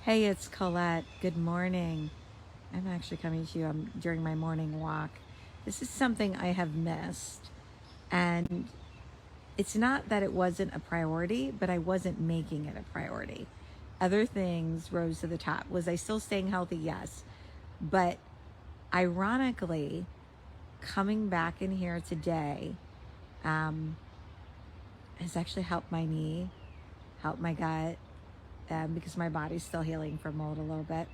Hey, it's Colette. Good morning. I'm actually coming to you during my morning walk. This is something I have missed. And it's not that it wasn't a priority, but I wasn't making it a priority. Other things rose to the top. Was I still staying healthy? Yes. But ironically, coming back in here today um, has actually helped my knee, helped my gut, because my body's still healing from mold a little bit.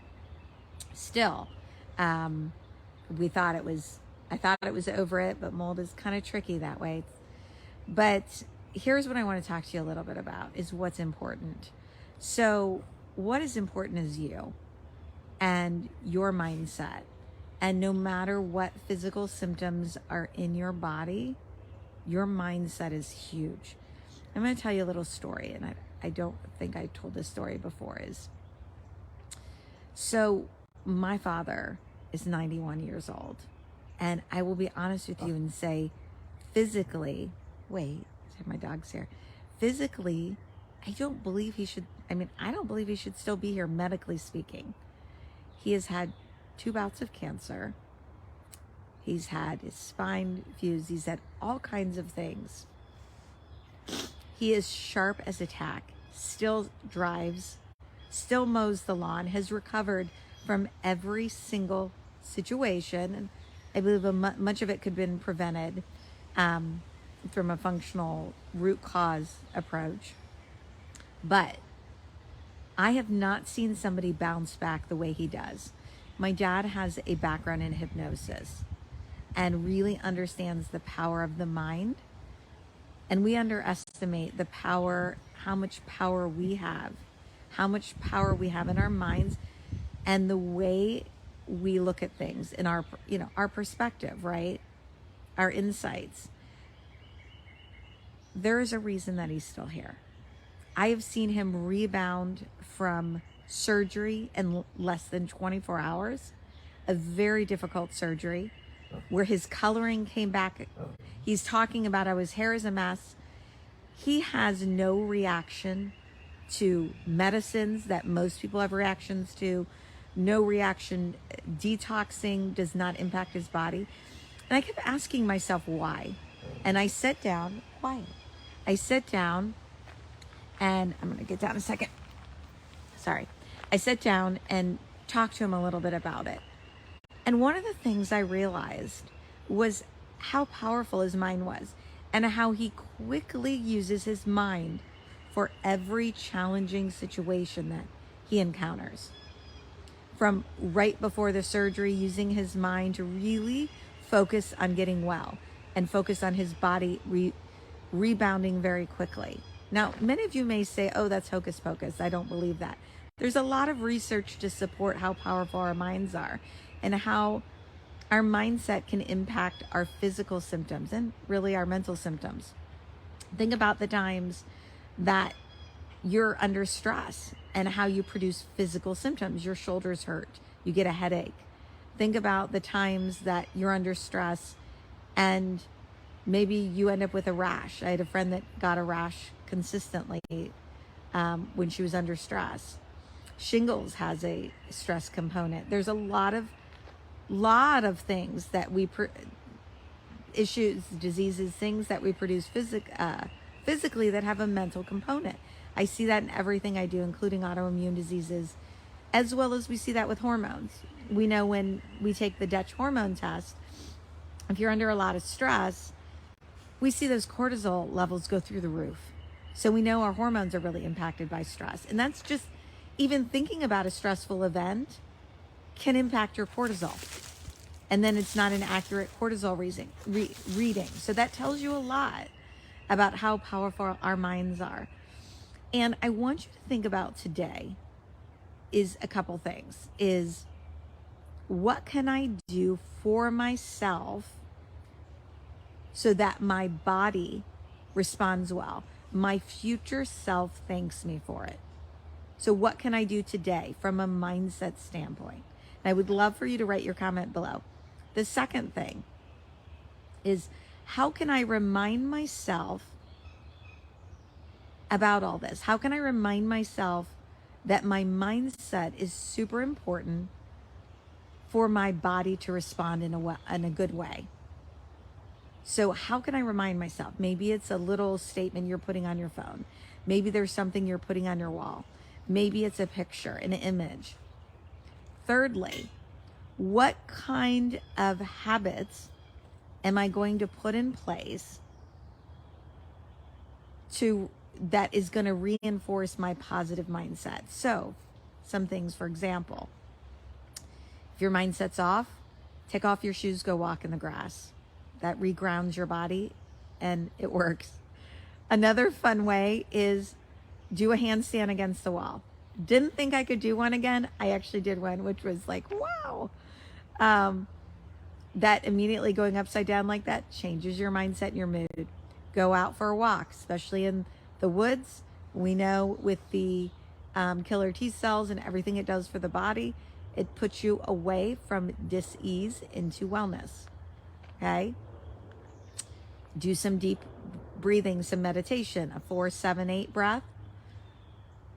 Still, um, we thought it was, I thought it was over it, but mold is kind of tricky that way. But here's what I want to talk to you a little bit about is what's important. So what is important is you and your mindset. And no matter what physical symptoms are in your body, your mindset is huge. I'm going to tell you a little story, and I don't think I told this story before. So my father is 91 years old. And I will be honest with you and say, physically, wait, my dog's here. Physically, I don't believe he should, I don't believe he should still be here, medically speaking. He has had 2 bouts of cancer. He's had his spine fused. He's had all kinds of things. He is sharp as a tack, still drives, still mows the lawn, has recovered from every single situation. And I believe much of it could have been prevented from a functional root cause approach. But I have not seen somebody bounce back the way he does. My dad has a background in hypnosis and really understands the power of the mind. And we underestimate the power, how much power we have, how much power we have in our minds and the way we look at things in our, our perspective, right? Our insights. There is a reason that he's still here. I have seen him rebound from surgery in less than 24 hours, a very difficult surgery where his coloring came back. He's talking about how his hair is a mess. He has no reaction to medicines that most people have reactions to. No reaction. Detoxing does not impact his body. And I kept asking myself why. And I sat down, quiet. I sat down and I'm going to get down a second. Sorry. I sat down and talked to him a little bit about it. And one of the things I realized was how powerful his mind was and how he quickly uses his mind for every challenging situation that he encounters. From right before the surgery, using his mind to really focus on getting well and focus on his body rebounding very quickly. Now, many of you may say, oh, that's hocus pocus. I don't believe that. There's a lot of research to support how powerful our minds are and how our mindset can impact our physical symptoms and really our mental symptoms. Think about the times that you're under stress and how you produce physical symptoms. Your shoulders hurt, you get a headache. Think about the times that you're under stress and maybe you end up with a rash. I had a friend that got a rash consistently when she was under stress. Shingles has a stress component. There's a lot of things that we issues, diseases, things that we produce physically that have a mental component. I see that in everything I do, including autoimmune diseases, as well as we see that with hormones. We know when we take the Dutch hormone test, if you're under a lot of stress, we see those cortisol levels go through the roof. So we know our hormones are really impacted by stress. And that's just, even thinking about a stressful event can impact your cortisol. And then it's not an accurate cortisol reading. So that tells you a lot about how powerful our minds are. And I want you to think about today is a couple things. Is what can I do for myself so that my body responds well? My future self thanks me for it. So what can I do today from a mindset standpoint? And I would love for you to write your comment below. The second thing is, how can I remind myself about all this? How can I remind myself that my mindset is super important for my body to respond in a good way. So how can I remind myself? Maybe it's a little statement you're putting on your phone. Maybe there's something you're putting on your wall. Maybe it's a picture, an image. Thirdly, what kind of habits am I going to put in place that is going to reinforce my positive mindset? So, some things, for example, if your mindset's off, take off your shoes, go walk in the grass. That regrounds your body and it works. Another fun way is do a handstand against the wall. Didn't think I could do one again. I actually did one, which was like, wow. That immediately going upside down like that changes your mindset and your mood. Go out for a walk, especially in the woods. We know with the killer T cells and everything it does for the body, it puts you away from dis-ease into wellness. Okay? Do some deep breathing, some meditation, a 4-7-8 breath.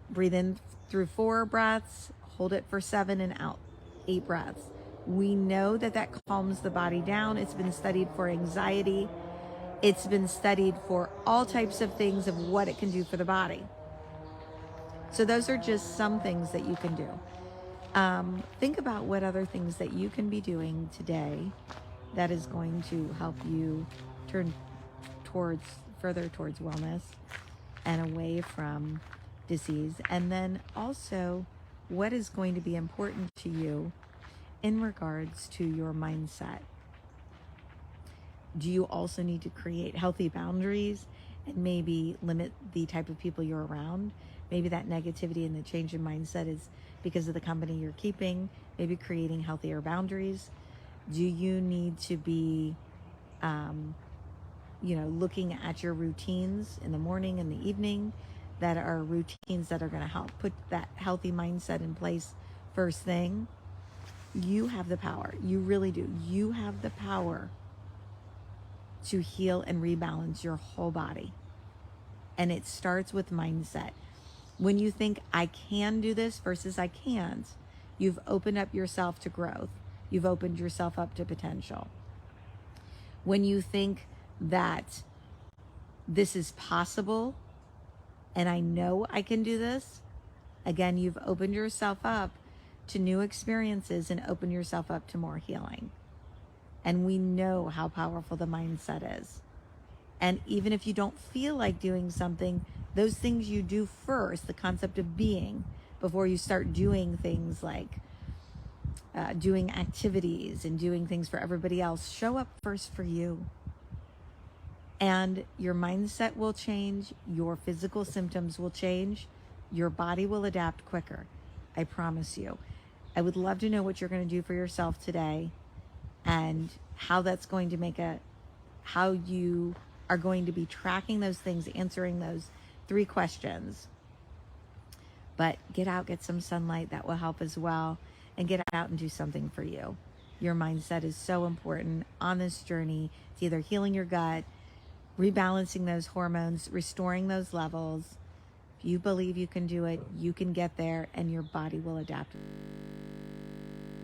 Breathe in through 4 breaths, hold it for 7 and out 8 breaths. We know that that calms the body down. It's been studied for anxiety. It's been studied for all types of things of what it can do for the body. So those are just some things that you can do. Think about what other things that you can be doing today that is going to help you turn further towards wellness and away from disease. And then also, what is going to be important to you in regards to your mindset? Do you also need to create healthy boundaries and maybe limit the type of people you're around? Maybe that negativity and the change in mindset is because of the company you're keeping, maybe creating healthier boundaries. Do you need to be, looking at your routines in the morning and the evening that are routines that are going to help put that healthy mindset in place first thing? You have the power. You really do. You have the power to heal and rebalance your whole body. And it starts with mindset. When you think I can do this versus I can't, you've opened up yourself to growth. You've opened yourself up to potential. When you think that this is possible and I know I can do this, again, you've opened yourself up to new experiences and opened yourself up to more healing. And we know how powerful the mindset is. And even if you don't feel like doing something, those things you do first, the concept of being, before you start doing things like doing activities and doing things for everybody else, show up first for you. And your mindset will change, your physical symptoms will change, your body will adapt quicker. I promise you. I would love to know what you're going to do for yourself today and how that's going to how you are going to be tracking those things, answering those 3 questions. But get out, get some sunlight. That will help as well. And get out and do something for you. Your mindset is so important on this journey. It's either healing your gut, rebalancing those hormones, restoring those levels. If you believe you can do it, you can get there, and your body will adapt.